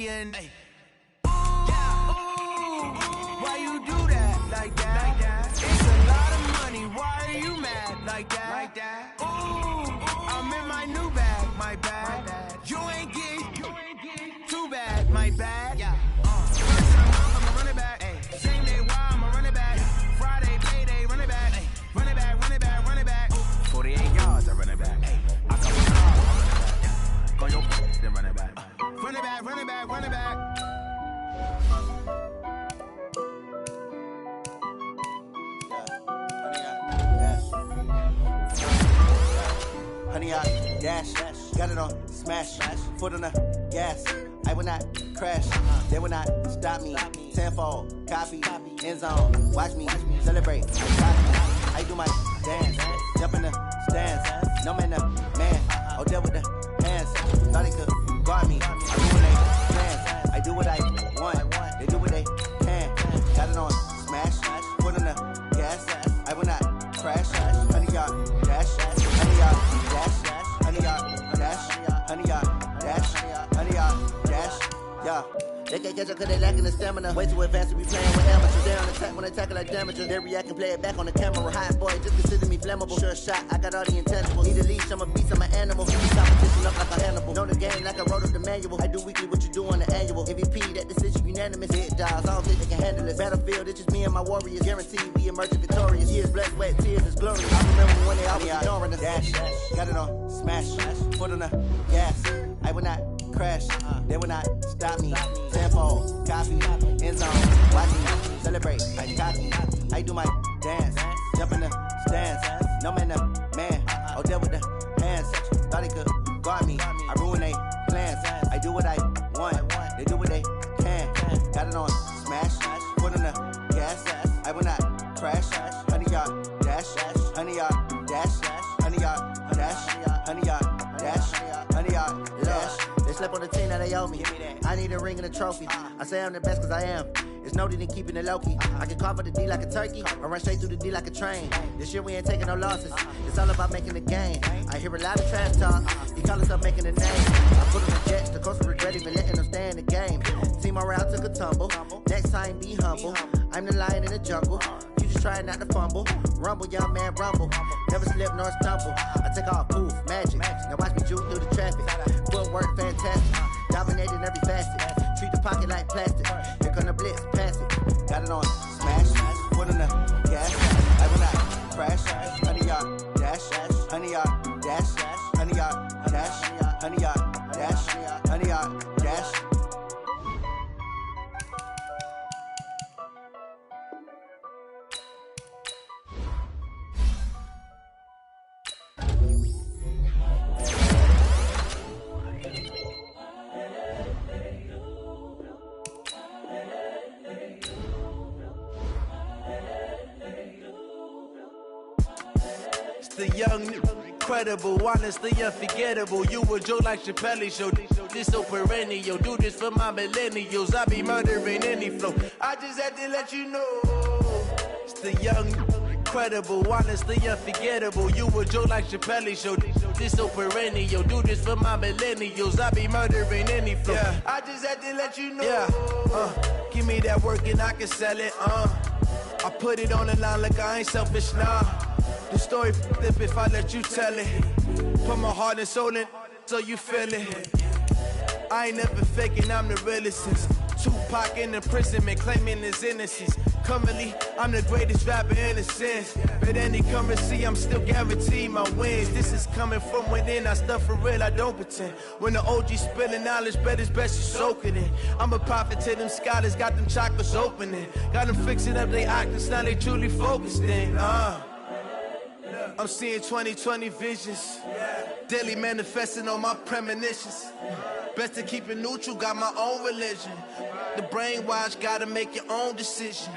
Hey. Yeah. Why you do that like that? It's a lot of money. Why are you mad like that? Ooh, I'm in my new bag, my bad. You ain't get too bad, my bad. Yeah. First time off, I'ma run it back. Ay. Same day, why I'ma run it back. Friday, payday, run it back. Ay. Run it back, run it back, run it back. 48 yards, I run it back. Ay. I come with I run it back. Go your then run it back. Run it back, run it back, run it back. Honey, I dash, got it on smash, foot on the gas. I will not crash, they will not stop me. Tenfold, copy, end zone, watch me celebrate. I do my dance, jump in the stands. No man, man, I'll deal with the hands. Thought he could guard me. I ruin they plans. I do what I want, they do what they can. Got it on smash, foot on the gas. I will not crash, honey, y'all dash, honey, y'all dash, honey, y'all dash, honey, y'all dash, honey, y'all dash, yeah. They can't catch up cause they lacking the stamina. Way too advanced to be playing with amateurs. They on attack when they tackle like damages. They react and play it back on the camera. Hot boy, just consider me flammable. Sure shot, I got all the intangibles. Need a leash, I'm a beast, I'm an animal. Keep competition up like a Hannibal. Know the game like I wrote up the manual. I do weekly what you do on the annual. MVP, that decision unanimous. Hit dials, I don't think they can handle it. Battlefield, it's just me and my warriors. Guaranteed we emerging victorious. Years, blood, sweat, tears, it's glorious. I remember when they always ignoring us. Dash, got it on smash, foot on the gas. I will not crash, they will not stop me. Tenfold, copy, end zone, watch me celebrate. I copy, I do my dance, jump in the stands. No man, man, I'll deal with the hands. Thought he could guard me. I ruin they plans. I do what I want, they do what they can. Got it on smash, foot on the gas. I will not crash, honey, y'all dash, honey, y'all dash, honey, y'all dash, honey, y'all dash, honey, y'all dash. They slept on the team that they owe me. I need a ring and a trophy. I say I'm the best cause I am. It's no need in keeping it low-key. I can carve up the D like a turkey or run straight through the D like a train. This year we ain't taking no losses. It's all about making the game. I hear a lot of trash talk. He call himself making a name. I put him in jets. The coach will regret even letting them stay in the game. Team morale took a tumble. Next time be humble. I'm the lion in the jungle. You just try not to fumble. Rumble, young man, rumble. Never slip nor stumble. I take off, poof, magic. Now watch me juke through the traffic. Footwork fantastic. Dominating every facet. Treat the pocket like plastic. Here come the blitz, pass it. Got it on smash, foot on the gas. I will not crash, honey, y'all dash, honey, y'all dash, honey, y'all dash, honey, y'all dash, honey, y'all dash. The young, incredible, honestly unforgettable. You a joke like Chappelle show. This so perennial. Do this for my millennials. I be murdering any flow. I just had to let you know. It's the young, incredible, honestly unforgettable. You a joke like Chappelle show. This so perennial. Do this for my millennials. I be murdering any flow. Yeah. I just had to let you know. Yeah. Give me that work and I can sell it. I put it on the line like I ain't selfish, nah. The story flip if I let you tell it. Put my heart and soul in so you feel it. I ain't never faking, I'm the realest since Tupac in imprisonment, claiming his innocence. Currently, I'm the greatest rapper in a sense. But any currency, I'm still guaranteed my wins. This is coming from within, I stuff for real, I don't pretend. When the OG spilling knowledge, bet it's best you soak it in. I'm a prophet to them scholars, got them chakras opening. Got them fixing up they octaves, now they truly focused in. I'm seeing 2020 visions. Daily manifesting on my premonitions. Best to keep it neutral, got my own religion. The brainwash, gotta make your own decision.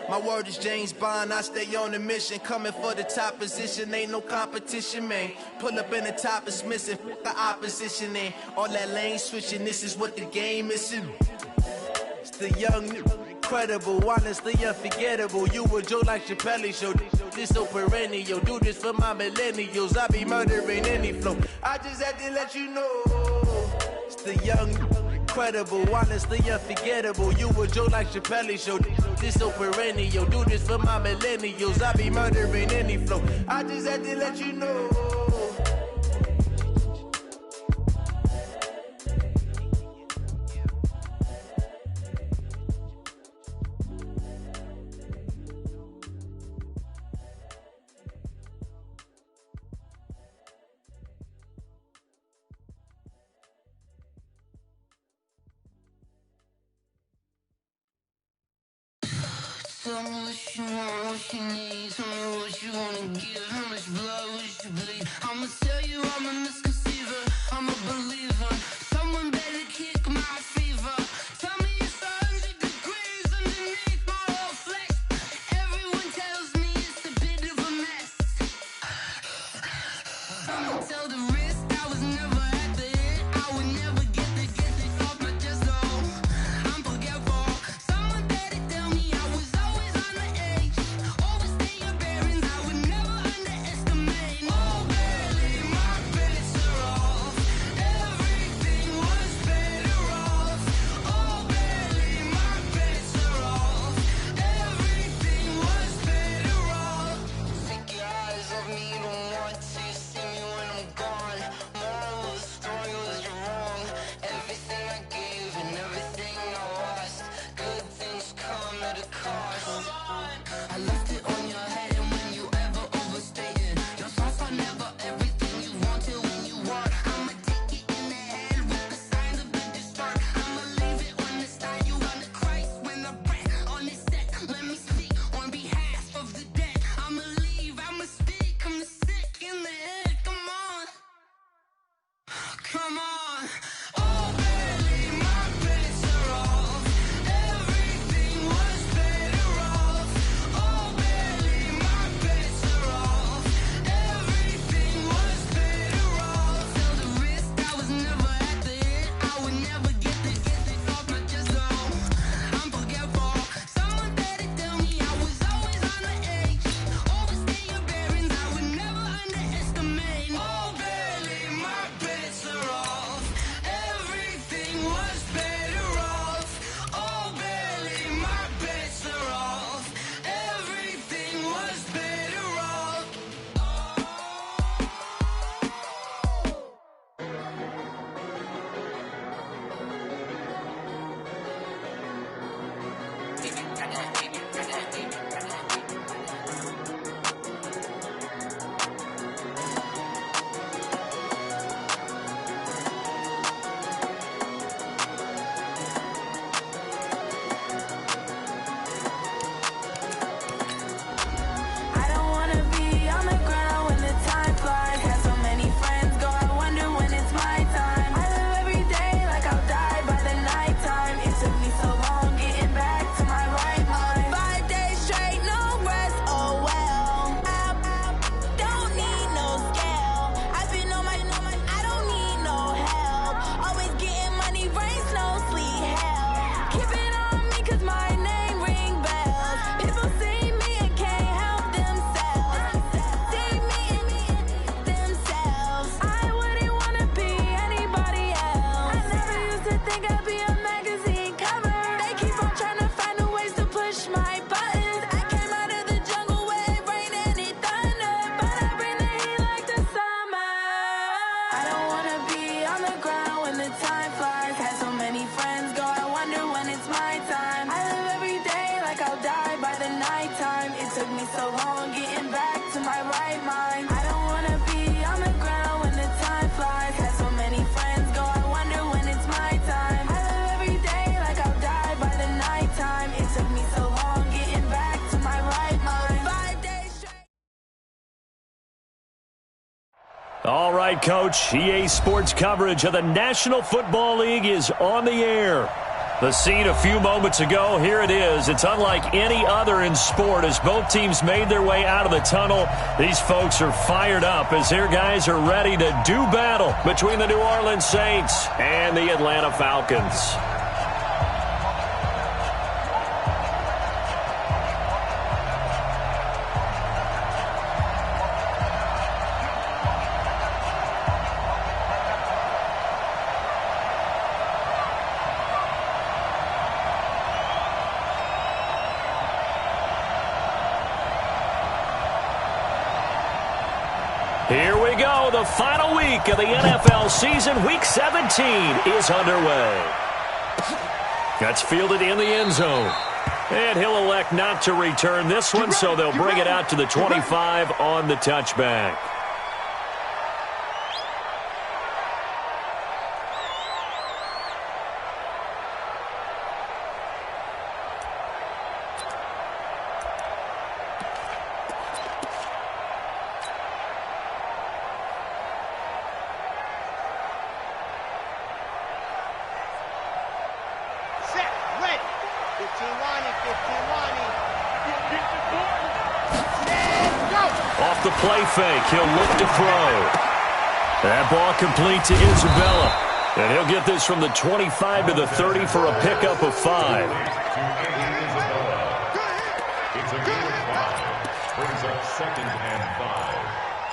My word is James Bond, I stay on a mission. Coming for the top position, ain't no competition, man. Pull up in the top, it's missing, the opposition, ain't all that lane switching, this is what the game is. It's the young, incredible, honestly unforgettable. You a joke like Chappelle show. This so perennial. Do this for my millennials. I be murdering any flow. I just had to let you know. It's the young, credible, honestly unforgettable. You a joke like Chappelle Show. This so perennial. Do this for my millennials. I be murdering any flow. I just had to let you know. Tell me what you want, what you need. Tell me what you wanna give. How much blood would you bleed? I'ma tell you I'm a misconceiver. I'm a believer. Someone better kick my fever. Tell me it's 100 degrees underneath my whole flesh. Everyone tells me it's a bit of a mess. I'ma tell the risk I was never at the hit. I would never get the off my chest. Oh, I'm forgetful. Someone better tell me I was always on the edge. Overstay your bearings, I would never underestimate. Oh, barely, my bets are off. Everything was better off. Oh, barely, my bets are off. Everything was better off. Take your eyes off me, don't want to see me when I'm gone. Moral of the story was you're wrong. Everything I gave and everything I lost. Good things come at a cost. I left it on your head, and when you ever overstay it, your thoughts are never everything you wanted when you want. I'ma take it in the head with the signs of the distort. I'ma leave it on the side. You on the Christ when the breath on this set. Let me speak on behalf of the dead. I'ma leave, I'ma speak. I'm the sick in the head. Come on, come on. Oh, barely, my bets are off. Everything was better off. Oh, barely, my bets are off. Everything was better off. Tell the risk I was never at the hit. I would never get the off my chest. Oh, I'm forgetful. Someone better tell me I was always on the edge. Overstay your bearings, I would never underestimate. Oh, barely, my bets are off. Everything was better off. Oh, barely, my bets are off. Everything was better off. I don't wanna be on the ground when the time flies. Had so many friends go, I wonder when it's my time. I live every day like I'll die by the nighttime. It took me so long getting back to my right mind. 5 days straight, no rest, oh well. I don't need no scale. I've been on my, I don't need no help. Always getting money, rain, snow, sleet, hell. Keep it on me 'cause my name ring bells. People see me and can't help themselves. See me themselves. I wouldn't wanna be anybody else. I never used to think I'd be a magazine cover. They keep on trying to find new ways to push my buttons. I came out of the jungle where it rained and it thundered, but I bring the heat like the summer. I don't wanna be on the ground when the time flies. Had so many friends go, I wonder when it's my time. I live every day like I'll die by the nighttime. It took me so long getting back to my right mind. I don't wanna be on the ground when the time flies. Had so many friends go, I wonder when it's my time. I live every day like I'll die by the nighttime. It took me so long getting back to my right mind. 5 days straight. All right, Coach. EA Sports coverage of the National Football League is on the air. The scene a few moments ago, here it is. It's unlike any other in sport as both teams made their way out of the tunnel. These folks are fired up as their guys are ready to do battle between the New Orleans Saints and the Atlanta Falcons. we go. The final week of the NFL season. Week 17 is underway. That's fielded in the end zone. And he'll elect not to return this one, so they'll bring it out to the 25 on the touchback. Off the play fake, he'll look to throw. That ball complete to Isabella. And he'll get this from the 25 to the 30 for a pickup of 5. It's a gain of 5. Brings up 2nd and 5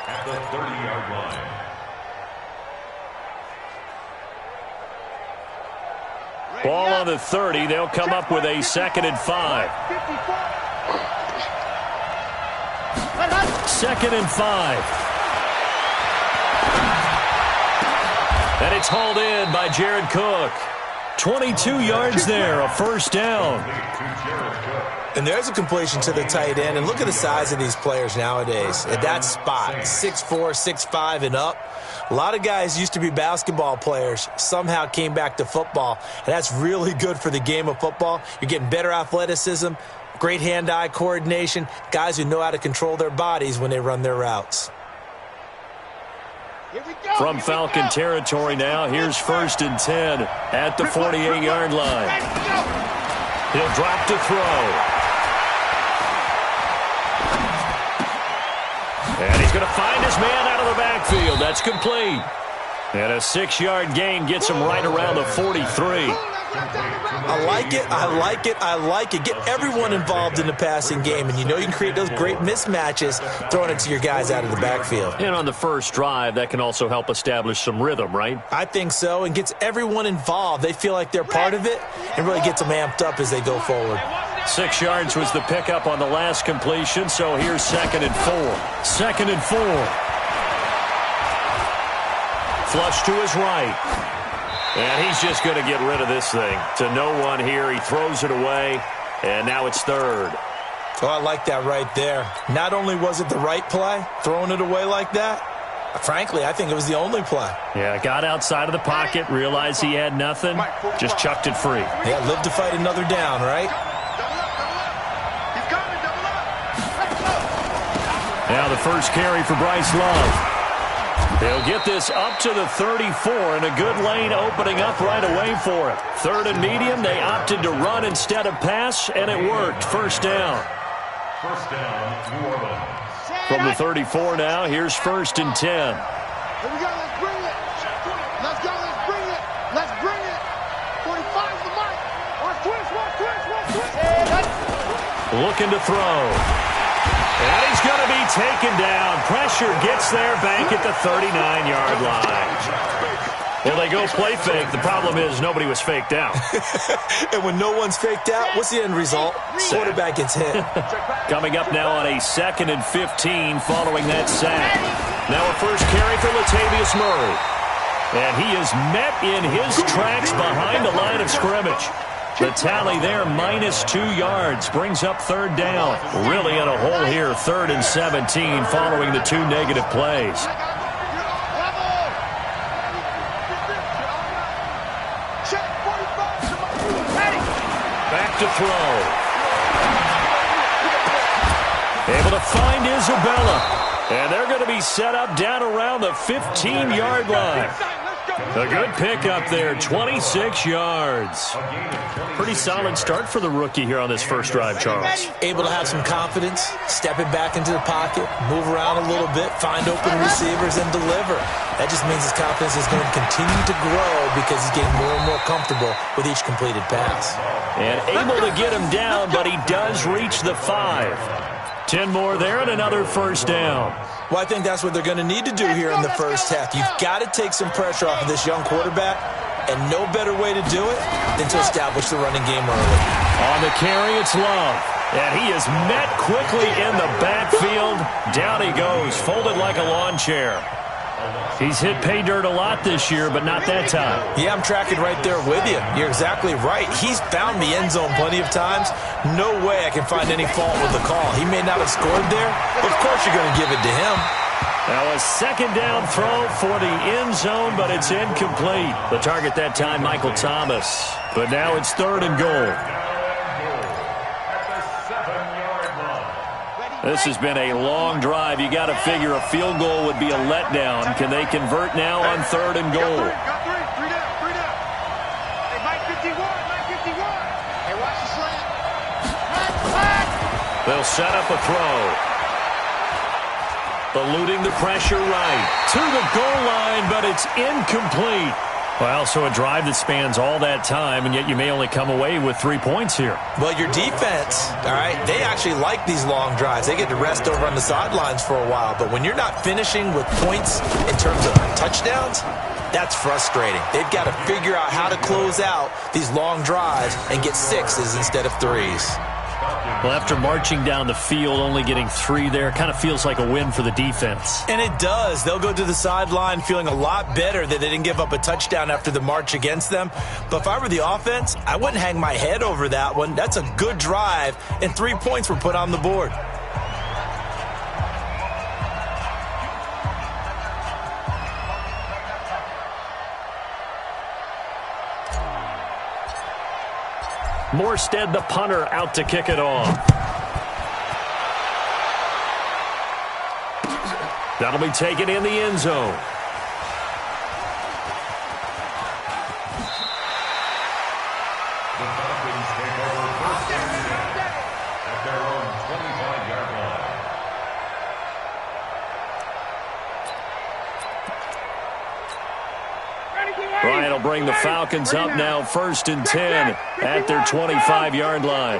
at the 30-yard line. Ball on the 30. They'll come up with a 2nd and 5. 2nd and 5. And it's hauled in by Jared Cook. 22 yards there, a first down. And there's a completion to the tight end. And look at the size of these players nowadays. At that spot, 6'4", 6'5", and up. A lot of guys used to be basketball players, somehow came back to football. And that's really good for the game of football. You're getting better athleticism, great hand-eye coordination, guys who know how to control their bodies when they run their routes. From Falcon territory now, here's 1st and 10 at the 48-yard line. He'll drop to throw. And he's going to find his man out of the backfield. That's complete. And a 6-yard gain gets him right around the 43. I like it, I like it, I like it. Get everyone involved in the passing game, and you know you can create those great mismatches throwing it to your guys out of the backfield. And on the first drive, that can also help establish some rhythm, right? I think so, and gets everyone involved. They feel like they're part of it and really gets them amped up as they go forward. 6 yards was the pickup on the last completion, so here's 2nd and 4. 2nd and 4. Flush to his right. And he's just going to get rid of this thing. To no one here. He throws it away, and now it's 3rd. Oh, I like that right there. Not only was it the right play, throwing it away like that, frankly, I think it was the only play. Yeah, got outside of the pocket, realized he had nothing, just chucked it free. Yeah, live to fight another down, right? Now the first carry for Bryce Love. They'll get this up to the 34, and a good lane opening up right away for him. 3rd and medium, they opted to run instead of pass, and it worked. First down. First down, New Orleans. From the 34 now, here's 1st and 10. Here we go, let's bring it. Let's go, let's bring it. Let's bring it. 45's the mark. Watch twist. Looking to throw. And he's going to be taken down. Pressure gets there back at the 39-yard line. Well, they go play fake. The problem is nobody was faked out. And when no one's faked out, what's the end result? Quarterback gets hit. Coming up now on a 2nd and 15 following that sack. Now a first carry for Latavius Murray. And he is met in his tracks behind the line of scrimmage. The tally there, -2 yards, brings up 3rd down. Really in a hole here, 3rd and 17 following the 2 negative plays. Back to throw. Able to find Isabella. And they're going to be set up down around the 15-yard line. A good pickup there, 26 yards. Pretty solid start for the rookie here on this first drive, Charles. Able to have some confidence, stepping back into the pocket, move around a little bit, find open receivers, and deliver. That just means his confidence is going to continue to grow because he's getting more and more comfortable with each completed pass. And able to get him down, but he does reach the 5. 10 more there and another first down. Well, I think that's what they're going to need to do here in the first half. You've got to take some pressure off of this young quarterback, and no better way to do it than to establish the running game early. On the carry, it's Love. And he is met quickly in the backfield. Down he goes, folded like a lawn chair. He's hit pay dirt a lot this year, but not that time. Yeah, I'm tracking right there with you. You're exactly right. He's found the end zone plenty of times. No way I can find any fault with the call. He may not have scored there, but of course you're going to give it to him. Now a second down throw for the end zone, but it's incomplete. The target that time, Michael Thomas. But now it's 3rd and goal. This has been a long drive. You got to figure a field goal would be a letdown. Can they convert now on 3rd and goal? Got three down. Hey, Mike 51. Hey, watch the slant. They'll set up a throw. Eluding the pressure right to the goal line, but it's incomplete. Well, so a drive that spans all that time, and yet you may only come away with 3 points here. Well, your defense, all right, they actually like these long drives. They get to rest over on the sidelines for a while. But when you're not finishing with points in terms of touchdowns, that's frustrating. They've got to figure out how to close out these long drives and get 6s instead of 3s. Well, after marching down the field, only getting 3 there, kind of feels like a win for the defense. And it does. They'll go to the sideline feeling a lot better that they didn't give up a touchdown after the march against them. But if I were the offense, I wouldn't hang my head over that one. That's a good drive, and 3 points were put on the board. Morstead, the punter, out to kick it off. That'll be taken in the end zone. The Falcons take over first and 10 at their own 25-yard line. Bryant will bring the Falcons up now 1st and 10 at their 25-yard line.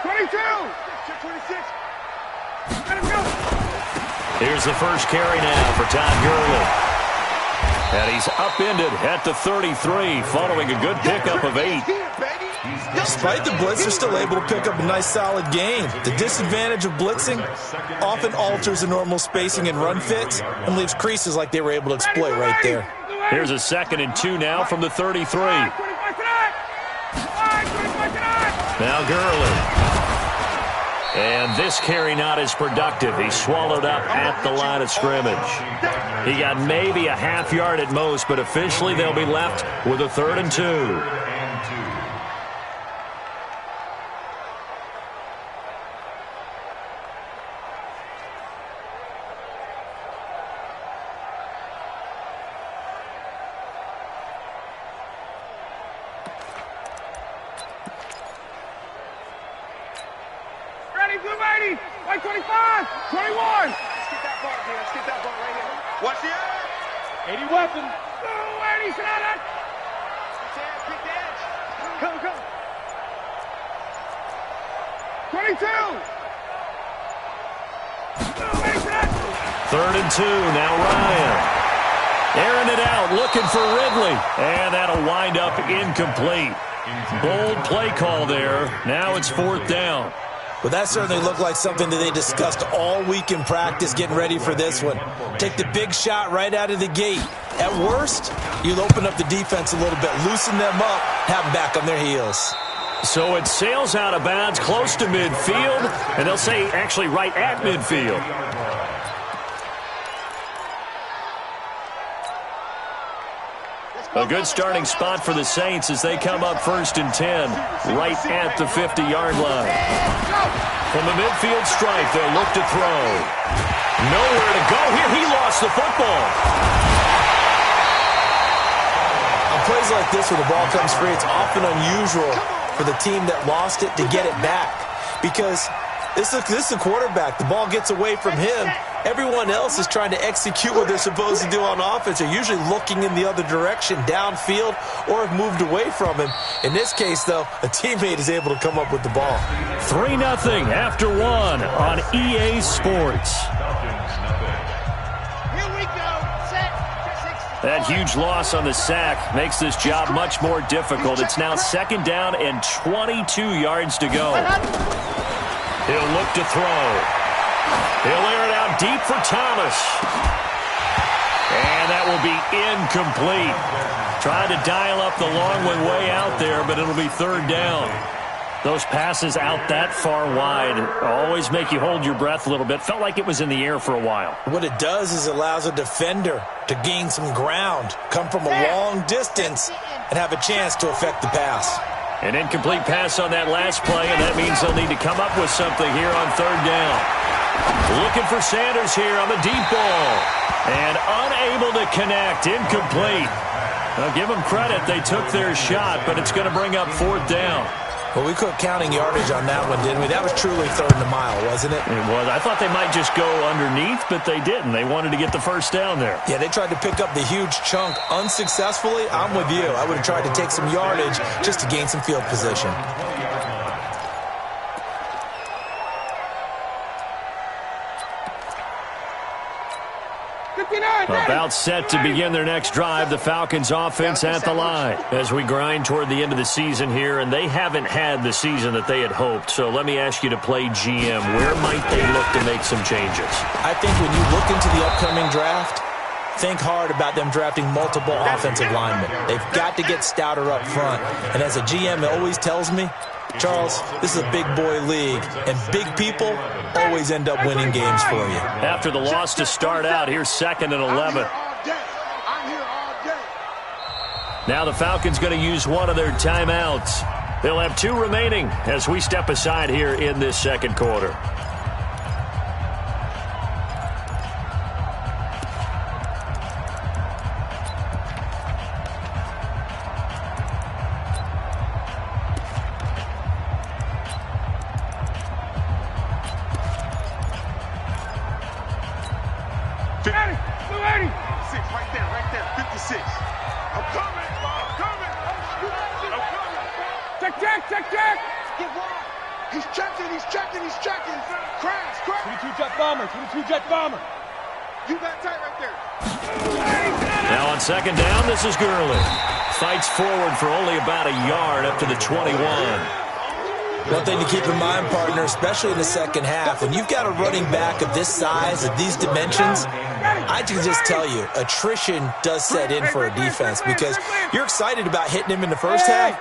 22. Here's the first carry now for Todd Gurley. And he's upended at the 33 following a good pickup of 8. Despite the blitz, they're still able to pick up a nice solid gain. The disadvantage of blitzing often alters the normal spacing and run fits and leaves creases like they were able to exploit right there. Here's a 2nd and 2 now from the 33. Now Gurley. And this carry not as productive. He swallowed up at the line of scrimmage. He got maybe a half yard at most, but officially they'll be left with a 3rd and 2. White 25, 21. Let's get that ball here. Let's get that ball right here. Watch the edge. 80 weapon. Oh, 80, Sonata. Pick the edge. Come. 22. Oh, 80, Sonata. 3rd and 2, now Ryan. Airing it out, looking for Ridley. And that'll wind up incomplete. Bold play call there. Now it's 4th down. Well, that certainly looked like something that they discussed all week in practice getting ready for this one. Take the big shot right out of the gate. At worst, you'll open up the defense a little bit, loosen them up, have them back on their heels. So it sails out of bounds close to midfield, and they'll say actually right at midfield. A good starting spot for the Saints as they come up 1st and 10, right at the 50-yard line. From the midfield stripe, they'll look to throw. Nowhere to go here. He lost the football. On plays like this where the ball comes free, it's often unusual for the team that lost it to get it back. Because this is a quarterback. The ball gets away from him. Everyone else is trying to execute what they're supposed to do on offense. They're usually looking in the other direction, downfield, or have moved away from him. In this case, though, a teammate is able to come up with the ball. 3-0 after 1 on EA Sports. Here we go. Set. That huge loss on the sack makes this job much more difficult. It's now 2nd down and 22 yards to go. He'll look to throw. He'll air it out deep for Thomas. that will be incomplete. Tried to dial up the long one way out there, but it'll be third down. Those passes out that far wide always make you hold your breath a little bit. Felt like it was in the air for a while. What it does is it allows a defender to gain some ground, come from a long distance, and have a chance to affect the pass. An incomplete pass on that last play, and that means they'll need to come up with something here on third down. Looking for Sanders here on the deep ball. And unable to connect. Incomplete. Now, give them credit. They took their shot, but it's going to bring up fourth down. Well, we quit counting yardage on that one, didn't we? That was truly third and a mile, wasn't it? It was. I thought they might just go underneath, but they didn't. They wanted to get the first down there. Yeah, they tried to pick up the huge chunk unsuccessfully. I'm with you. I would have tried to take some yardage just to gain some field position. About set to begin their next drive, the Falcons offense at the line as we grind toward the end of the season here, and they haven't had the season that they had hoped. So let me ask you to play GM. Where might they look to make some changes? I think when you look into the upcoming draft, think hard about them drafting multiple offensive linemen. They've got to get stouter up front. And as a GM, it always tells me, Charles, this is a big boy league, and big people always end up winning games for you. After the loss to start out, here's 2nd and 11. Now the Falcons going to use one of their timeouts. They'll have 2 remaining as we step aside here in this second quarter. Now on second down, this is Gurley. Fights forward for only about a yard up to the 21. One thing to keep in mind, partner, especially in the second half, when you've got a running back of this size, of these dimensions, I can just tell you, attrition does set in for a defense because you're excited about hitting him in the first half.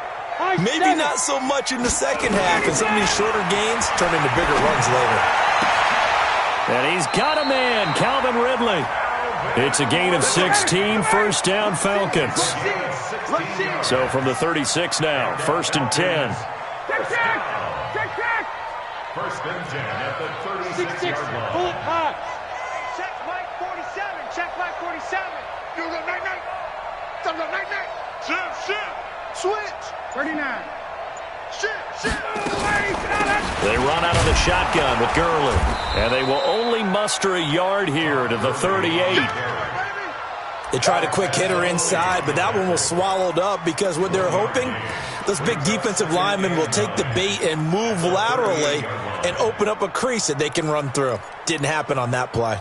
Maybe not so much in the second half, and some of these shorter gains turn into bigger runs later. And he's got a man, Calvin Ridley. It's a gain of 16, first down Falcons. So from the 36 now, 1st and 10. First and 10 at the 36-yard line. Check Mike 47. Check Mike 47. You go night-night. Some go night-night. Shift. Switch. 39. Shift. They run out of the shotgun with Gurley. And they will only muster a yard here to the 38. They tried a quick hitter inside, but that one was swallowed up because what they're hoping, those big defensive linemen will take the bait and move laterally and open up a crease that they can run through. Didn't happen on that play.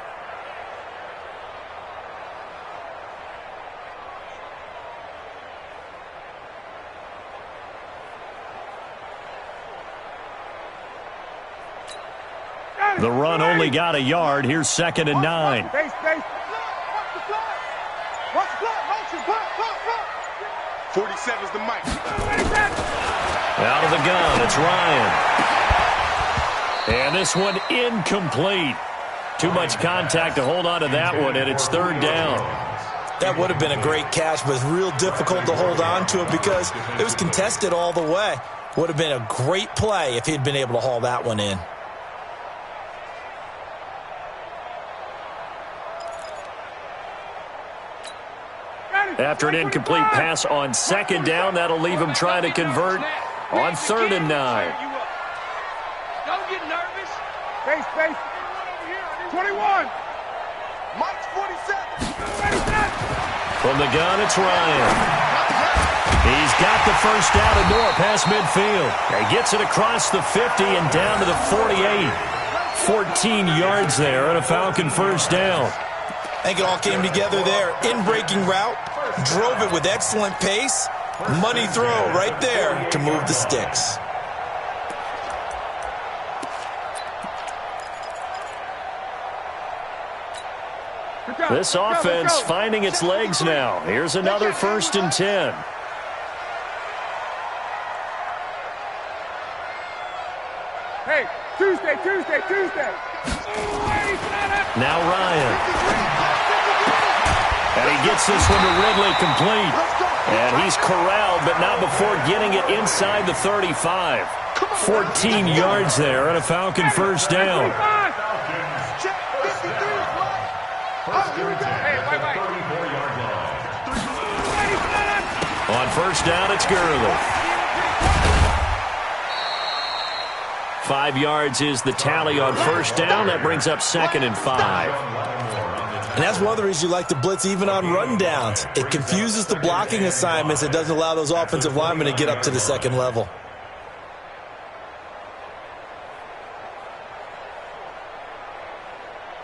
The run only got a yard. Here's 2nd and 9. Base. Watch the block. Motion. Block. 47's the mic. Out of the gun, it's Ryan. And this one incomplete. Too much contact to hold on to that one, and it's 3rd down. That would have been a great catch, but it's real difficult to hold on to it because it was contested all the way. Would have been a great play if he'd been able to haul that one in. After an incomplete pass on 2nd down, that'll leave him trying to convert on 3rd and 9. Don't get nervous. Base. 21. Mike's 47. From the gun, it's Ryan. He's got the first down and more past midfield. He gets it across the 50 and down to the 48. 14 yards there on a Falcon first down. I think it all came together there. In-breaking route, drove it with excellent pace. Money throw right there to move the sticks. This offense finding its legs now. Here's another 1st and 10. Hey, Tuesday. Now Ryan. And he gets this one to Ridley complete. And he's corralled, but not before getting it inside the 35. 14 yards there and a Falcon 1st down. On 1st down, it's Gurley. 5 yards is the tally on 1st down. That brings up 2nd and 5. And that's one of the reasons you like to blitz even on rundowns. It confuses the blocking assignments. It doesn't allow those offensive linemen to get up to the 2nd level.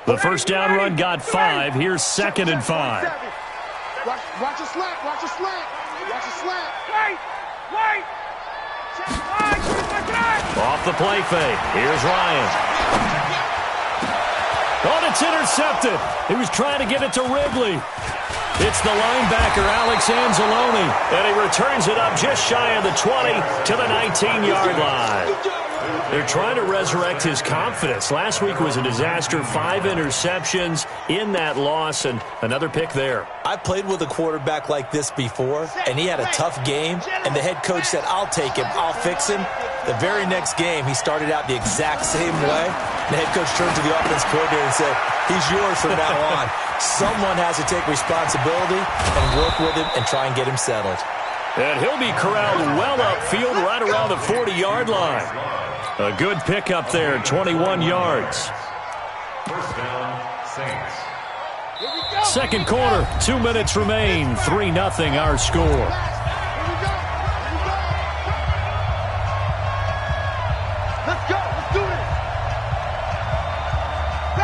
The 1st down run got 5. Here's 2nd and 5. Watch your slant. Wait. Off the play fake. Here's Ryan. Oh, and it's intercepted. He was trying to get it to Ridley. It's the linebacker, Alex Anzalone. And he returns it up just shy of the 20 to the 19-yard line. They're trying to resurrect his confidence. Last week was a disaster. 5 interceptions in that loss, and another pick there. I played with a quarterback like this before, and he had a tough game, and the head coach said, I'll take him, I'll fix him. The very next game, he started out the exact same way. The head coach turned to the offense coordinator and said, he's yours from now on. Someone has to take responsibility and work with him and try and get him settled. And he'll be corralled well upfield right around the 40-yard line. A good pickup there, 21 yards. 1st down, Saints. 2nd quarter, 2 minutes remain. 3-0 our score.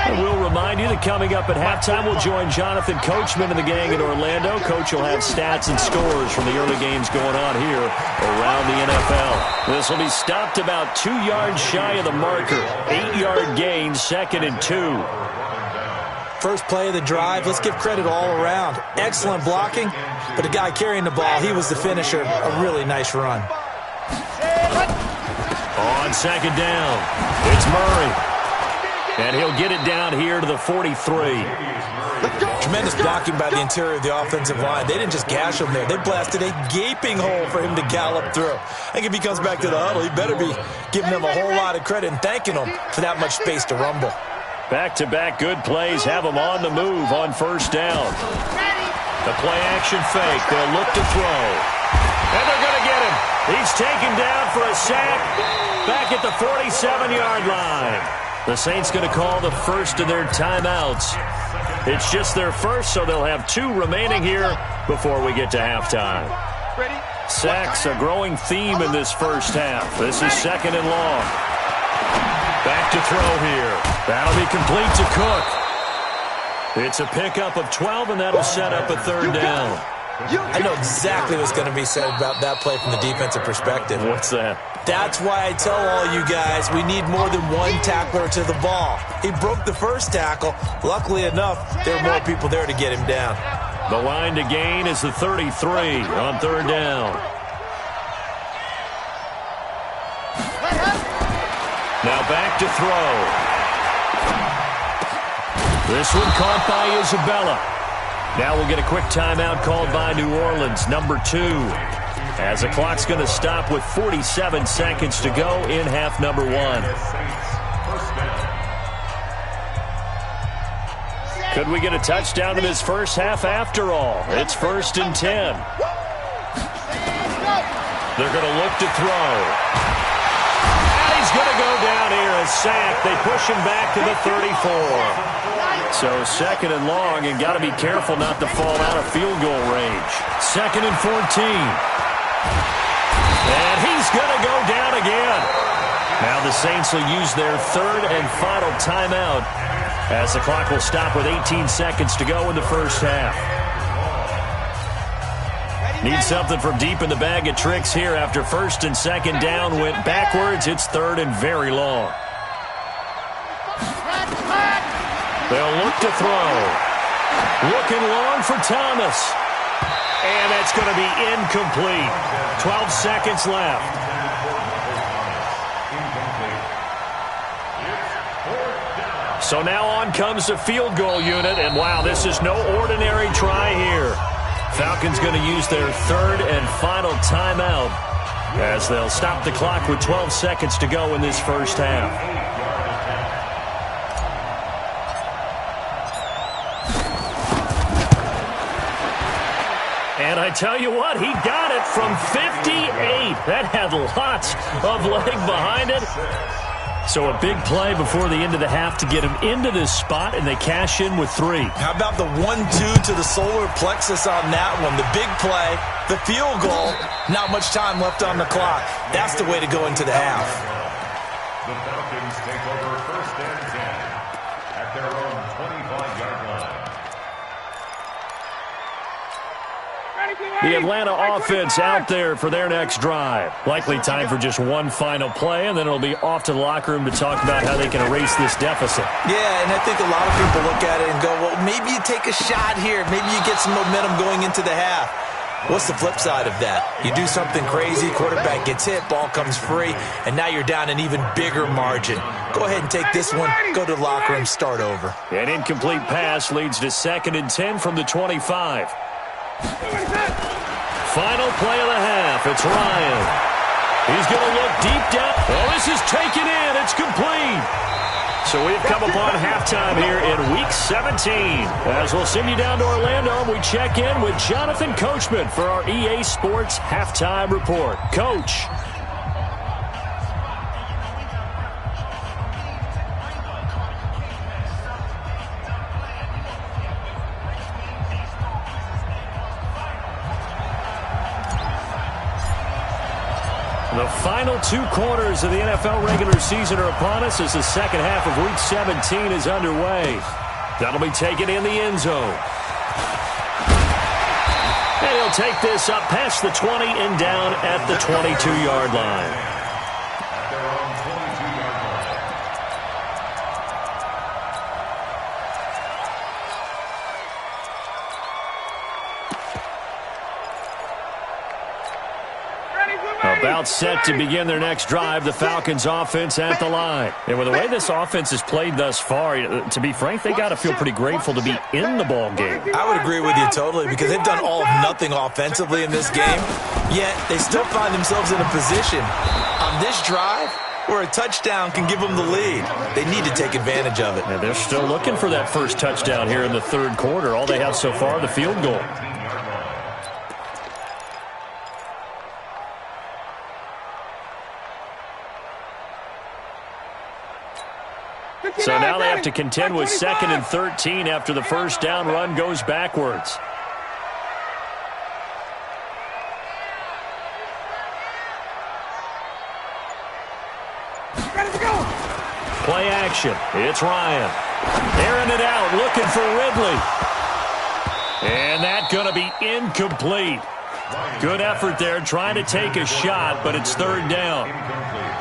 And we'll remind you that coming up at halftime, we'll join Jonathan Coachman and the gang in Orlando. Coach will have stats and scores from the early games going on here around the NFL. This will be stopped about 2 yards shy of the marker. 8-yard gain, 2nd and 2. First play of the drive, let's give credit all around. Excellent blocking, but the guy carrying the ball, he was the finisher. A really nice run. On 2nd down, it's Murray. And he'll get it down here to the 43. Tremendous blocking by the interior of the offensive line. They didn't just gash him there. They blasted a gaping hole for him to gallop through. I think if he comes back to the huddle, he better be giving them a whole lot of credit and thanking them for that much space to rumble. Back-to-back good plays have them on the move on 1st down. The play-action fake. They'll look to throw. And they're going to get him. He's taken down for a sack back at the 47-yard line. The Saints going to call the first of their timeouts. It's just their first, so they'll have 2 remaining here before we get to halftime. Sacks, a growing theme in this first half. This is 2nd and long. Back to throw here. That'll be complete to Cook. It's a pickup of 12, and that'll set up a 3rd down. I know exactly what's going to be said about that play from the defensive perspective. What's that? That's why I tell all you guys we need more than one tackler to the ball. He broke the first tackle. Luckily enough, there were more people there to get him down. The line to gain is the 33 on 3rd down. Now back to throw. This one caught by Isabella. Now we'll get a quick timeout called by New Orleans, number 2. As the clock's going to stop with 47 seconds to go in half number 1. Could we get a touchdown in this first half after all? It's 1st and 10. They're going to look to throw. And he's going to go down here, a sack. They push him back to the 34. So 2nd and long, and got to be careful not to fall out of field goal range. 2nd and 14. And he's going to go down again. Now the Saints will use their 3rd and final timeout as the clock will stop with 18 seconds to go in the first half. Need something from deep in the bag of tricks here after 1st and 2nd down went backwards. It's 3rd and very long. They'll look to throw. Looking long for Thomas. And that's going to be incomplete. 12 seconds left. So now on comes the field goal unit, and wow, this is no ordinary try here. Falcons going to use their third and final timeout as they'll stop the clock with 12 seconds to go in this first half. And I tell you what, he got it from 58. That had lots of leg behind it. So a big play before the end of the half to get him into this spot, and they cash in with 3. How about the 1-2 to the solar plexus on that one? The big play, the field goal, not much time left on the clock. That's the way to go into the half. The Falcons take over first and 10 at their own 25-yard line. The Atlanta offense out there for their next drive. Likely time for just one final play, and then it'll be off to the locker room to talk about how they can erase this deficit. Yeah, and I think a lot of people look at it and go, well, maybe you take a shot here. Maybe you get some momentum going into the half. What's the flip side of that? You do something crazy, quarterback gets hit, ball comes free, and now you're down an even bigger margin. Go ahead and take this one, go to the locker room, start over. An incomplete pass leads to 2nd and 10 from the 25. Final play of the half. It's Ryan. He's going to look deep down. Oh, this is taken in. It's complete. So we've come upon halftime here in Week 17. As we'll send you down to Orlando, we check in with Jonathan Coachman for our EA Sports Halftime Report. Coach. The final 2 quarters of the NFL regular season are upon us as the second half of Week 17 is underway. That'll be taken in the end zone. And he'll take this up past the 20 and down at the 22-yard line. About set to begin their next drive, the Falcons offense at the line. And with the way this offense has played thus far, to be frank, they got to feel pretty grateful to be in the ball game. I would agree with you totally because they've done all of nothing offensively in this game, yet they still find themselves in a position on this drive where a touchdown can give them the lead. They need to take advantage of it. And they're still looking for that first touchdown here in the third quarter. All they have so far, the field goal. So now they have to contend with 2nd and 13 after the first down run goes backwards. Play action. It's Ryan. Airing it out, looking for Ridley. And that's going to be incomplete. Good effort there, trying to take a shot, but it's 3rd down.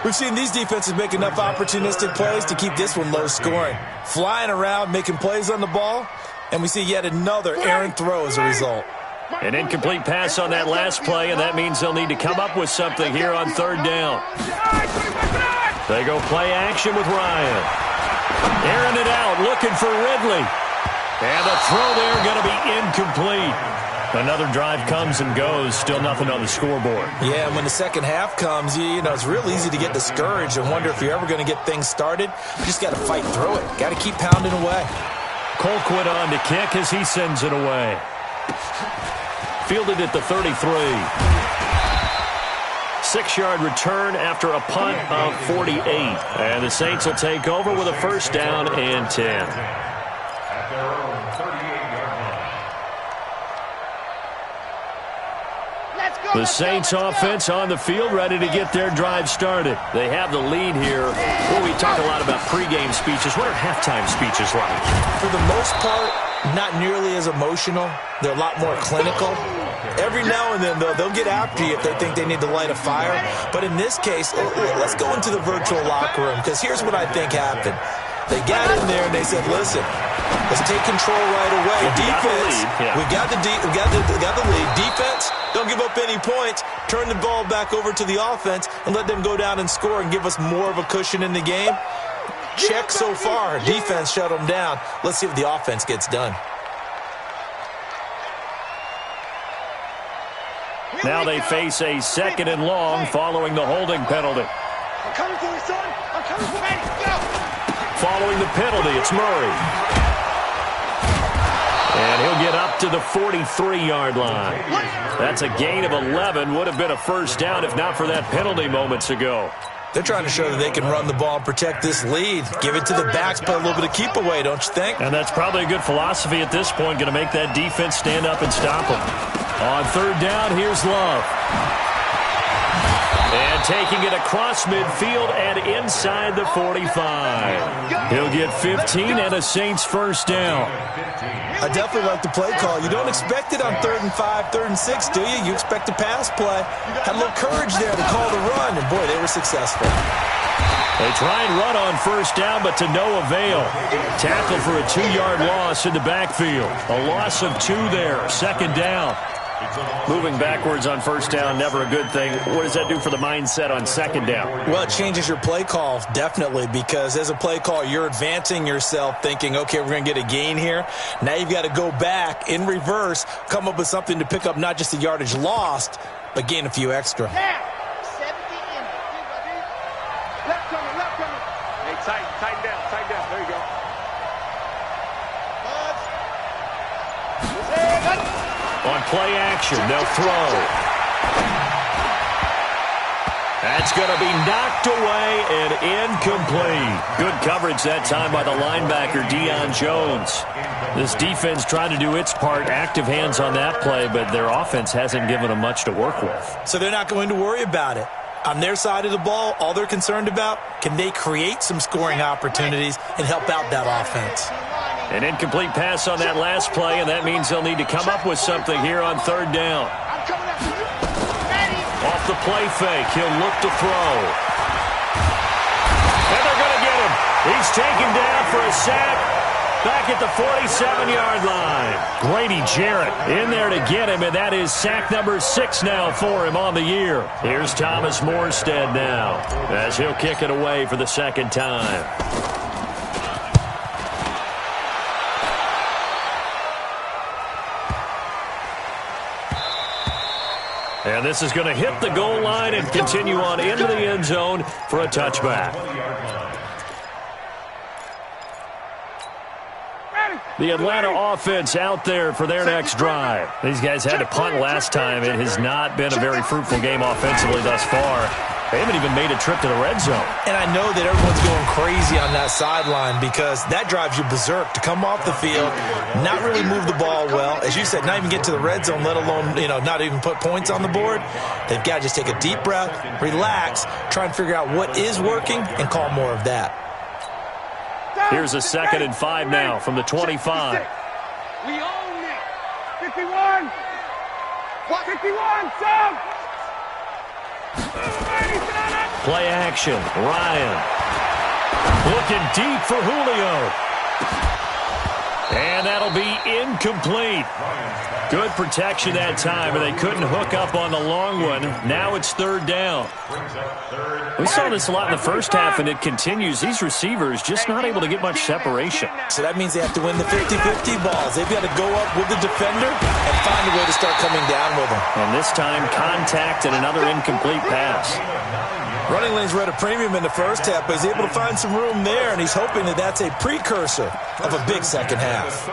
We've seen these defenses make enough opportunistic plays to keep this one low scoring. Flying around, making plays on the ball, and we see yet another errant throw as a result. An incomplete pass on that last play, and that means they'll need to come up with something here on 3rd down. They go play action with Ryan. Airing it out, looking for Ridley. And the throw there going to be incomplete. Another drive comes and goes, still nothing on the scoreboard. Yeah, and when the second half comes, you know, it's real easy to get discouraged and wonder if you're ever going to get things started. You just got to fight through it. Got to keep pounding away. Colquitt on to kick as he sends it away. Fielded at the 33. 6-yard return after a punt of 48. And the Saints will take over with a first down and 10. At their own 38-yard line. The Saints offense on the field, ready to get their drive started. They have the lead here. Well, we talk a lot about pregame speeches. What are halftime speeches like? For the most part, not nearly as emotional. They're a lot more clinical. Every now and then, though, they'll get after you if they think they need to light a fire. But in this case, let's go into the virtual locker room, because here's what I think happened. They got in there and they said, listen, let's take control right away. Defense, we got the lead. Defense, don't give up any points. Turn the ball back over to the offense and let them go down and score and give us more of a cushion in the game. Check so far. Defense shut them down. Let's see if the offense gets done. Now they face a 2nd and long following the holding penalty. I'm coming for you, son. I'm coming for you. Go. Following the penalty, it's Murray. And he'll get up to the 43-yard line. That's a gain of 11. Would have been a first down if not for that penalty moments ago. They're trying to show that they can run the ball and protect this lead. Give it to the backs, play a little bit of keep away, don't you think? And that's probably a good philosophy at this point, going to make that defense stand up and stop them. On 3rd down, here's Love. And taking it across midfield and inside the 45. He'll get 15 and a Saints first down. I definitely like the play call. You don't expect it on 3rd and 5, 3rd and 6, do you? You expect a pass play. Had a little courage there to call the run, and boy, they were successful. They try and run on first down, but to no avail. Tackle for a 2-yard loss in the backfield. A loss of 2 there, 2nd down. Moving backwards on first down, never a good thing. What does that do for the mindset on 2nd down? Well, it changes your play call, definitely, because as a play call, you're advancing yourself thinking, okay, we're going to get a gain here. Now you've got to go back in reverse, come up with something to pick up not just the yardage lost, but gain a few extra. Left coming, left coming. Hey, tighten down, there you go. On play action, they'll throw. That's going to be knocked away and incomplete. Good coverage that time by the linebacker, Deion Jones. This defense trying to do its part, active hands on that play, but their offense hasn't given them much to work with. So they're not going to worry about it. On their side of the ball, all they're concerned about, can they create some scoring opportunities and help out that offense? An incomplete pass on that last play, and that means they'll need to come up with something here on 3rd down. Off the play fake, he'll look to throw. And they're going to get him. He's taken down for a sack back at the 47-yard line. Grady Jarrett in there to get him, and that is sack number 6 now for him on the year. Here's Thomas Morstead now as he'll kick it away for the 2nd time. And this is going to hit the goal line and continue on into the end zone for a touchback. The Atlanta offense out there for their next drive. These guys had to punt last time. It has not been a very fruitful game offensively thus far. They haven't even made a trip to the red zone. And I know that everyone's going crazy on that sideline because that drives you berserk to come off the field, not really move the ball well. As you said, not even get to the red zone, let alone, not even put points on the board. They've got to just take a deep breath, relax, try and figure out what is working and call more of that. Here's a 2nd and 5 now from the 25. We own it. 51. 51, Sam. Play action. Ryan. Looking deep for Julio. And that'll be incomplete. Good protection that time, and they couldn't hook up on the long one. Now it's 3rd down. We saw this a lot in the first half, and it continues. These receivers just not able to get much separation. So that means they have to win the 50-50 balls. They've got to go up with the defender and find a way to start coming down with them. And this time, contact and another incomplete pass. Running lanes were at a premium in the first half, but he's able to find some room there, and he's hoping that that's a precursor of a big second half.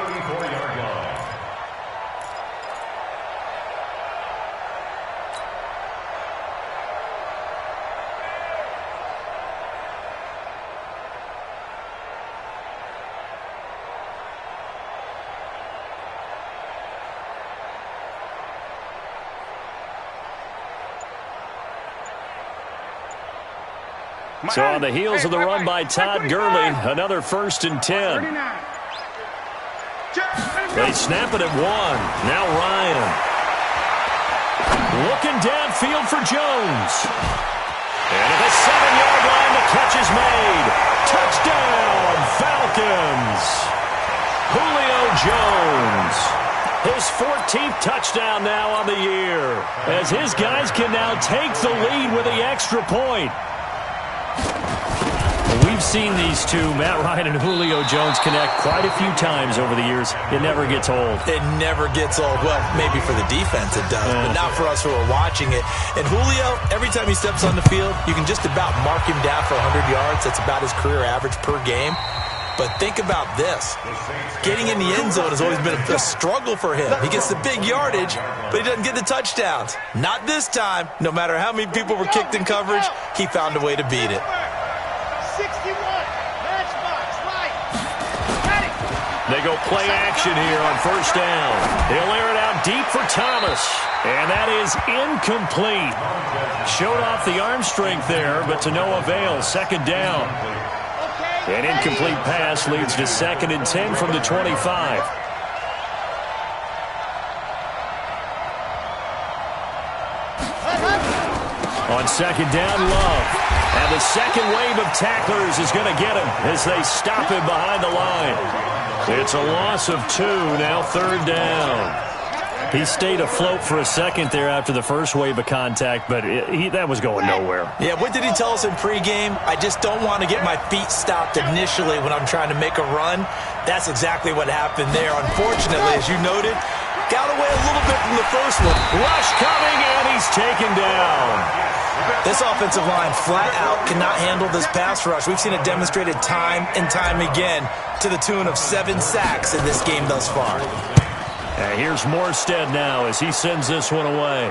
So on the heels of the run by Todd Gurley, another 1st and 10. They snap it at 1. Now Ryan. Looking downfield for Jones. And at the 7-yard line, the catch is made. Touchdown, Falcons. Julio Jones. His 14th touchdown now on the year, as his guys can now take the lead with the extra point. We've seen these two, Matt Ryan and Julio Jones, connect quite a few times over the years. It never gets old. It never gets old. Well, maybe for the defense it does, but not for us who are watching it. And Julio, every time he steps on the field, you can just about mark him down for 100 yards. That's about his career average per game. But think about this. Getting in the end zone has always been a struggle for him. He gets the big yardage, but he doesn't get the touchdowns. Not this time. No matter how many people were kicked in coverage, he found a way to beat it. 61, matchbox, right. Got it. They go play action here on first down. He'll air it out deep for Thomas, and that is incomplete. Showed off the arm strength there, but to no avail. Second down. An incomplete pass leads to 2nd and 10 from the 25. On second down, Love. And the second wave of tacklers is going to get him as they stop him behind the line. It's a loss of 2, now 3rd down. He stayed afloat for a second there after the first wave of contact, but that was going nowhere. Yeah, what did he tell us in pregame? I just don't want to get my feet stopped initially when I'm trying to make a run. That's exactly what happened there. Unfortunately, as you noted, got away a little bit from the first one. Rush coming, and he's taken down. This offensive line flat out cannot handle this pass rush. We've seen it demonstrated time and time again to the tune of 7 sacks in this game thus far. And here's Morstead now as he sends this one away.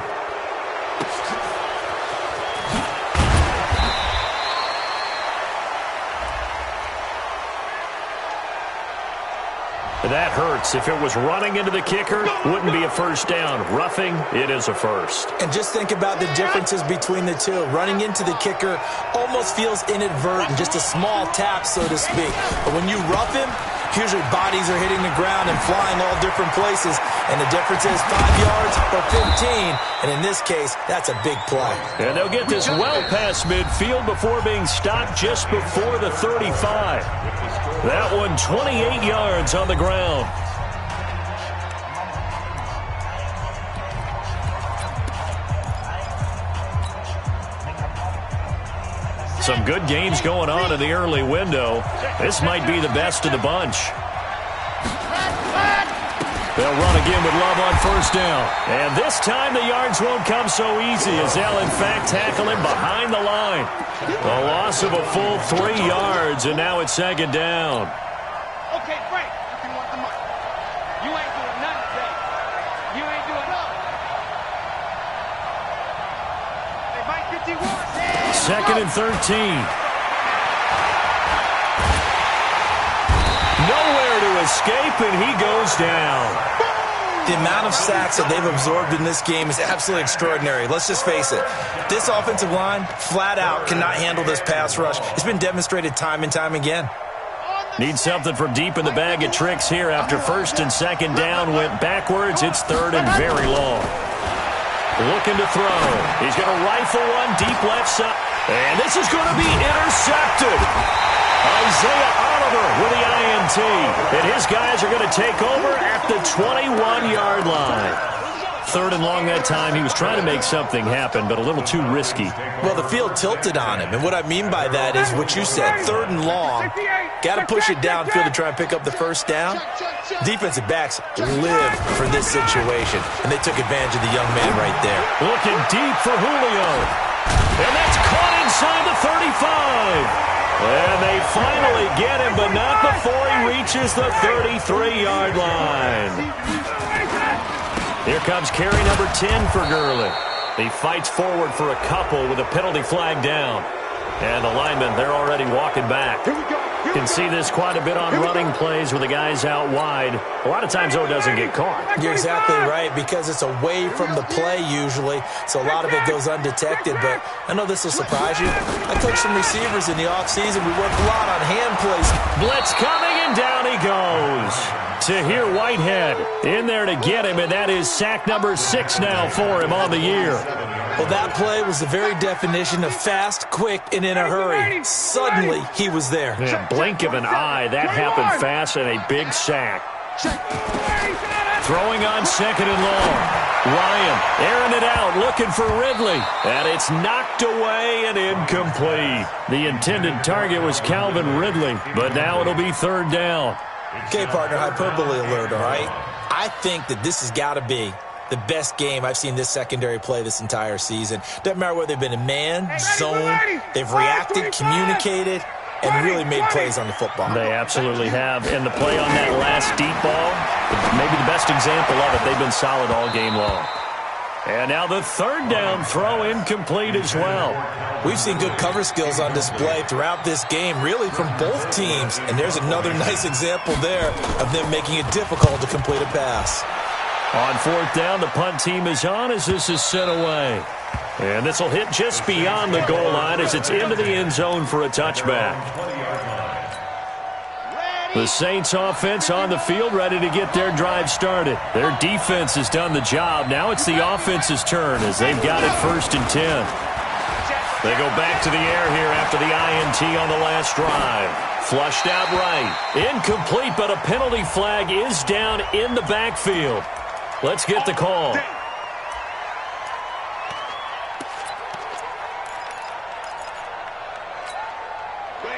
That hurts. If it was running into the kicker, wouldn't be a first down. Roughing, it is a first. And just think about the differences between the two. Running into the kicker almost feels inadvertent, just a small tap, so to speak. But when you rough him, usually bodies are hitting the ground and flying all different places. And the difference is 5 yards or 15. And in this case, that's a big play. And they'll get this well past midfield before being stopped just before the 35. That one 28 yards on the ground. Some good games going on in the early window. This might be the best of the bunch. They'll run again with Love on first down. And this time the yards won't come so easy as they'll in fact tackle him behind the line. A loss of a full 3 yards, and now it's second down. Okay, Frank, you want the money. You ain't doing nothing today. You ain't doing nothing. Hey, Mike 51. Second and 13. Nowhere to escape, and he goes down. The amount of sacks that they've absorbed in this game is absolutely extraordinary. Let's just face it. This offensive line, flat out, cannot handle this pass rush. It's been demonstrated time and time again. Need something from deep in the bag of tricks here after first and second down went backwards. It's third and very long. Looking to throw. He's going to rifle one deep left side. And this is going to be intercepted. Isaiah Oliver with the INT. And his guys are going to take over at the 21-yard line. Third and long that time. He was trying to make something happen, but a little too risky. Well, the field tilted on him. And what I mean by that is what you said. Third and long. Got to push it downfield to try and pick up the first down. Defensive backs live for this situation. And they took advantage of the young man right there. Looking deep for Julio. And that's caught inside the 35. And they finally get him, but not before he reaches the 33-yard line. Here comes carry number 10 for Gurley. He fights forward for a couple with a penalty flag down. And the linemen, they're already walking back. Can see this quite a bit on running plays with the guys out wide. A lot of times, though, it doesn't get caught. You're exactly right, because it's away from the play usually, so a lot of it goes undetected. But I know this will surprise you. I coached some receivers in the offseason. We work a lot on hand plays. Blitz coming, and down he goes. Tahir Whitehead in there to get him, and that is sack number 6 now for him on the year. Well, that play was the very definition of fast, quick, and in a hurry. Suddenly, he was there. Yeah, blink of an eye, that happened fast, and a big sack. Throwing on second and long. Ryan airing it out, looking for Ridley. And it's knocked away and incomplete. The intended target was Calvin Ridley, but now it'll be third down. Okay, partner, hyperbole alert, all right? I think that this has got to be the best game I've seen this secondary play this entire season. Doesn't matter whether they've been in man, zone, they've reacted, communicated, and really made plays on the football. They absolutely have. And the play on that last deep ball, maybe the best example of it, they've been solid all game long. And now the third down throw incomplete as well. We've seen good cover skills on display throughout this game, really from both teams. And there's another nice example there of them making it difficult to complete a pass. On fourth down, the punt team is on as this is sent away. And this will hit just beyond the goal line as it's into the end zone for a touchback. The Saints offense on the field, ready to get their drive started. Their defense has done the job. Now it's the offense's turn as they've got it 1st and 10. They go back to the air here after the INT on the last drive. Flushed out right. Incomplete, but a penalty flag is down in the backfield. Let's get the call.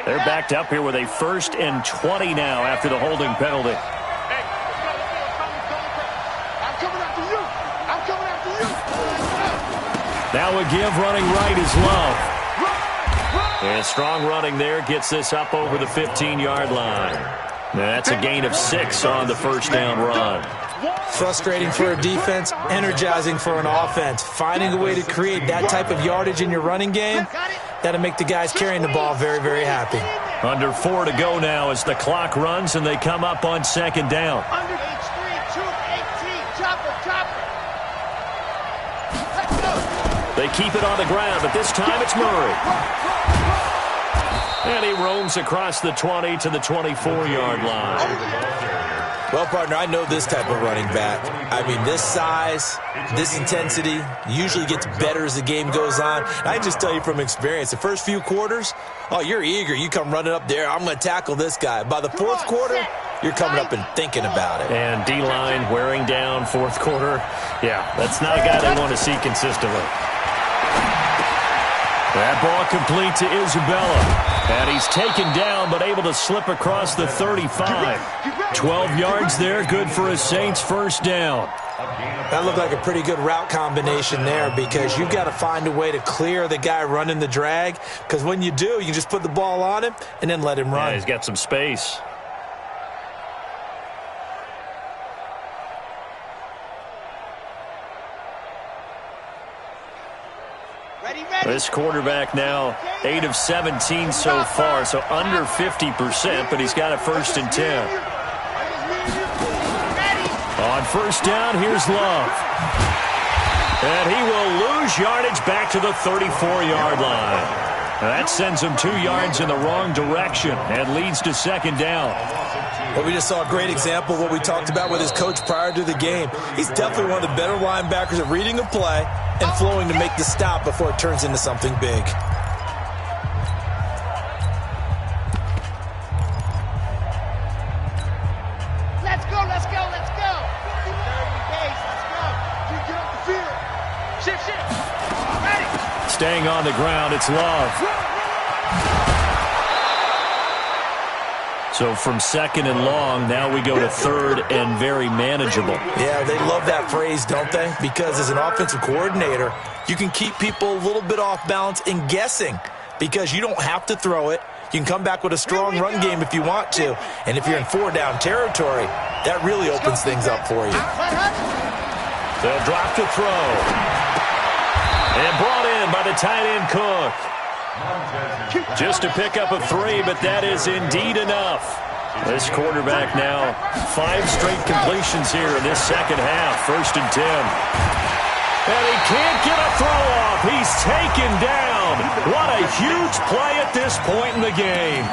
They're backed up here with a 1st and 20 now after the holding penalty. Hey, I'm coming after you. I'm coming after you. Now a give running right is Love. And strong running there gets this up over the 15-yard line. That's a gain of 6 on the first down run. Frustrating for a defense, energizing for an offense. Finding a way to create that type of yardage in your running game, that'll make the guys carrying the ball very, very happy. Under 4 to go now as the clock runs and they come up on second down. Under H3, 218, chopper. Let's go. They keep it on the ground, but this time it's Murray. And he roams across the 20 to the 24-yard line. Well, partner, I know this type of running back. I mean, this size, this intensity usually gets better as the game goes on. And I just tell you from experience, the first few quarters, oh, you're eager. You come running up there, I'm going to tackle this guy. By the fourth quarter, you're coming up and thinking about it. And D-line wearing down fourth quarter. Yeah, that's not a guy they want to see consistently. That ball complete to Isabella. And he's taken down but able to slip across the 35. 12 yards there, good for a Saints first down. That looked like a pretty good route combination there because you've got to find a way to clear the guy running the drag because when you do, you just put the ball on him and then let him run. Yeah, he's got some space. This quarterback now 8 of 17 so far, so under 50%, but he's got a 1st and 10. On first down, here's Love. And he will lose yardage back to the 34-yard line. That sends him 2 yards in the wrong direction and leads to second down. Well, we just saw a great example of what we talked about with his coach prior to the game. He's definitely one of the better linebackers at reading a play and flowing to make the stop before it turns into something big. Let's go. Let's go. Get up the field. Shift. Ready. Staying on the ground, it's Love. So from second and long, now we go to third and very manageable. Yeah, they love that phrase, don't they? Because as an offensive coordinator, you can keep people a little bit off balance and guessing because you don't have to throw it. You can come back with a strong run game if you want to. And if you're in 4-down territory, that really opens things up for you. They'll drop to throw. And brought in by the tight end Cook. Just to pick up a 3, but that is indeed enough. This quarterback now 5 straight completions here in this second half. 1st and 10. And he can't get a throw off. He's taken down. What a huge play at this point in the game.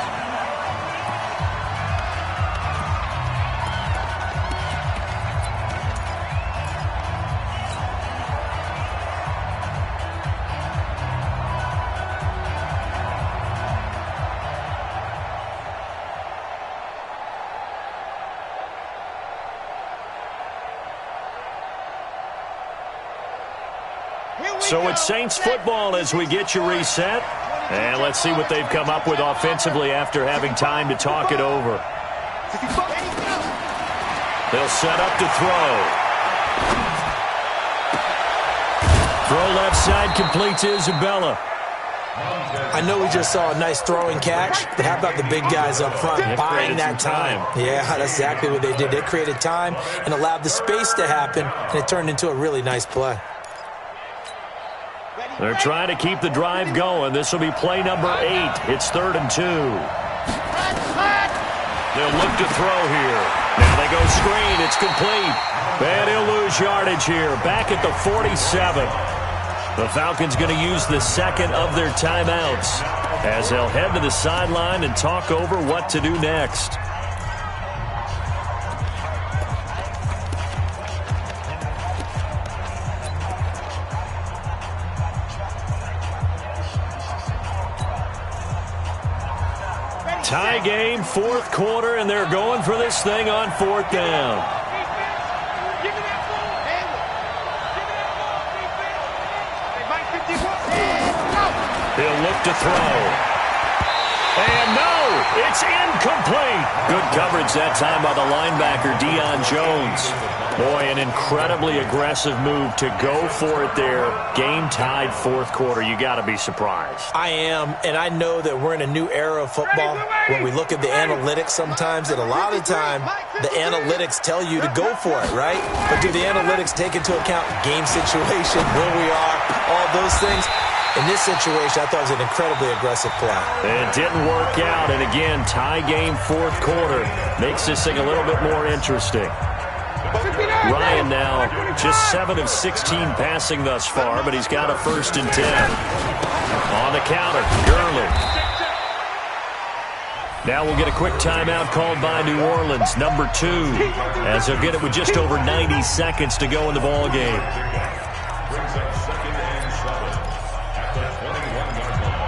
So it's Saints football as we get you reset. And let's see what they've come up with offensively after having time to talk it over. They'll set up to throw. Throw left side, complete to Isabella. I know we just saw a nice throwing catch, but how about the big guys up front buying that time? Yeah, that's exactly what they did. They created time and allowed the space to happen, and it turned into a really nice play. They're trying to keep the drive going. This will be play number 8. It's 3rd and 2. They'll look to throw here. Now they go screen. It's complete. And he'll lose yardage here. Back at the 47. The Falcons going to use the second of their timeouts as they'll head to the sideline and talk over what to do next. Tie game, 4th quarter, and they're going for this thing on 4th down. He'll look to throw. And no, it's incomplete. Good coverage that time by the linebacker, Deion Jones. Boy, an incredibly aggressive move to go for it there. Game tied 4th quarter. You got to be surprised. I am, and I know that we're in a new era of football when we look at the analytics sometimes, and a lot of the time the analytics tell you to go for it, right? But do the analytics take into account game situation, where we are, all those things? In this situation, I thought it was an incredibly aggressive play. It didn't work out, and again, tie game 4th quarter makes this thing a little bit more interesting. Ryan now just 7 of 16 passing thus far, but he's got a 1st and 10. On the counter, Gurley. Now we'll get a quick timeout called by New Orleans, number 2, as they'll get it with just over 90 seconds to go in the ball game. Brings up 2nd and 7 at the 21-yard line.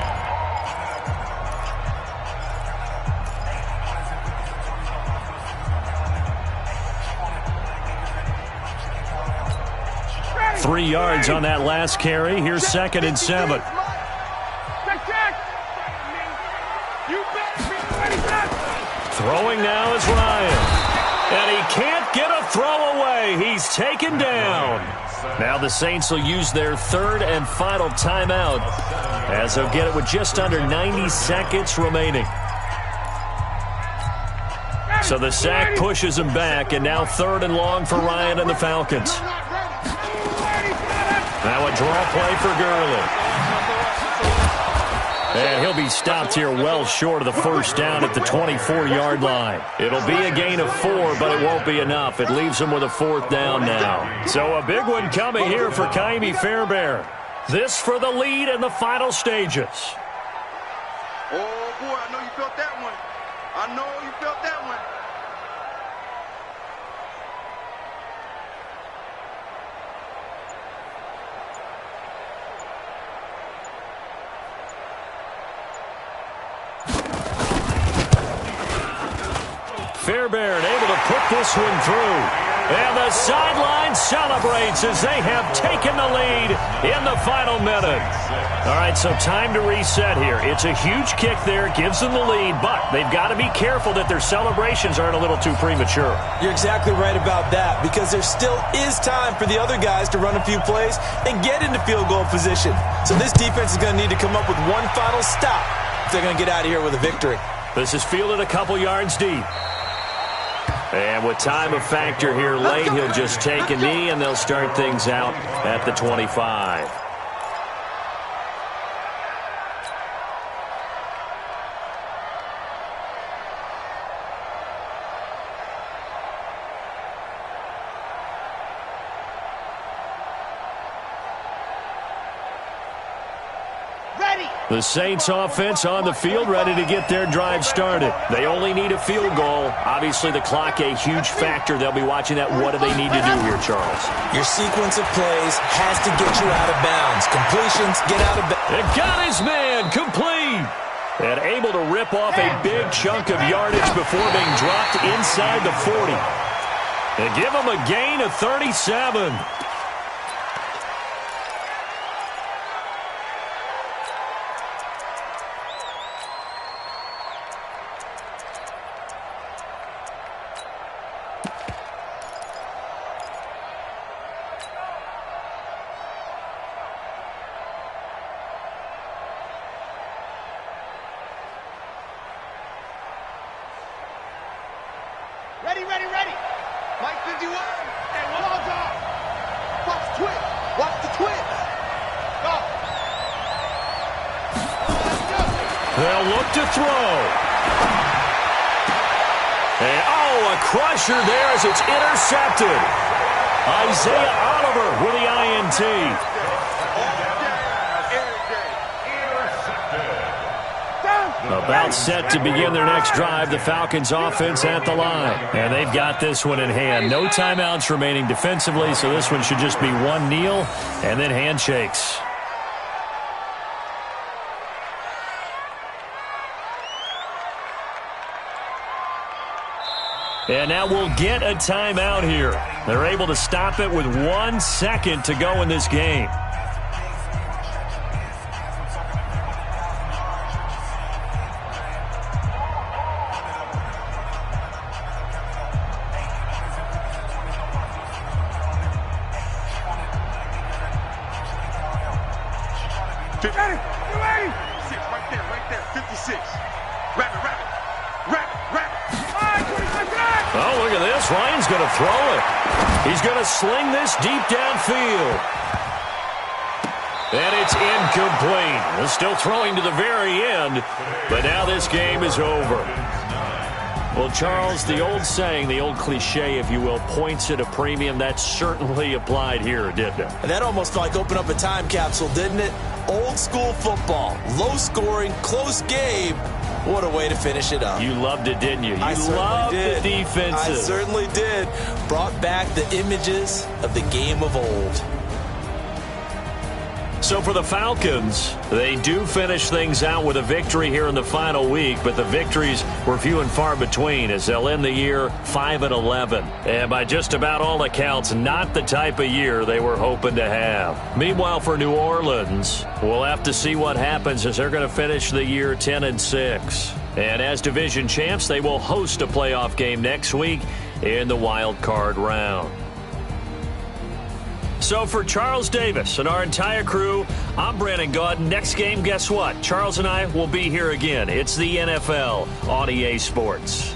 Three yards on that last carry. Here's 2nd and 7. Throwing now is Ryan. And he can't get a throw away. He's taken down. Now the Saints will use their 3rd and final timeout as they'll get it with just under 90 seconds remaining. So the sack pushes him back, and now 3rd and long for Ryan and the Falcons. Now a draw play for Gurley. And he'll be stopped here well short of the 1st down at the 24-yard line. It'll be a gain of 4, but it won't be enough. It leaves him with a 4th down now. So a big one coming here for Ka'imi Fairbairn. This for the lead in the final stages. Oh, boy, I know you felt that one. I know you felt that one. Fairbairn able to put this one through. And the sideline celebrates as they have taken the lead in the final minute. All right, so time to reset here. It's a huge kick there, gives them the lead, but they've got to be careful that their celebrations aren't a little too premature. You're exactly right about that, because there still is time for the other guys to run a few plays and get into field goal position. So this defense is going to need to come up with one final stop if they're going to get out of here with a victory. This is fielded a couple yards deep. And with time a factor here late, he'll just take a knee, and they'll start things out at the 25. The Saints offense on the field, ready to get their drive started. They only need a field goal. Obviously, the clock a huge factor. They'll be watching that. What do they need to do here, Charles? Your sequence of plays has to get you out of bounds. Completions, get out of bounds. It got his man, complete. And able to rip off a big chunk of yardage before being dropped inside the 40. They give him a gain of 37. Ready. Mike 51. And one on top. Watch the twist. Watch the twist. Go. They'll look to throw. And, a crusher there as it's intercepted. Isaiah Oliver with the INT. About set to begin their next drive, the Falcons offense at the line. And they've got this one in hand. No timeouts remaining defensively, so this one should just be one kneel and then handshakes. And now we'll get a timeout here. They're able to stop it with 1 second to go in this game. Right there, 56. Rabbit. Oh, look at this. Ryan's going to throw it. He's going to sling this deep downfield. And it's incomplete. They're still throwing to the very end, but now this game is over. Well, Charles, the old saying, the old cliche, if you will, points at a premium, that certainly applied here, didn't it? And that almost felt like opened up a time capsule, didn't it? Old school football, low scoring, close game. What a way to finish it up. You loved it, didn't you? I loved did. The defenses. I certainly did. Brought back the images of the game of old. So for the Falcons, they do finish things out with a victory here in the final week, but the victories were few and far between as they'll end the year 5-11. And by just about all accounts, not the type of year they were hoping to have. Meanwhile, for New Orleans, we'll have to see what happens as they're going to finish the year 10-6. And as division champs, they will host a playoff game next week in the wild card round. So for Charles Davis and our entire crew, I'm Brandon Gaudin. Next game, guess what? Charles and I will be here again. It's the NFL on EA Sports.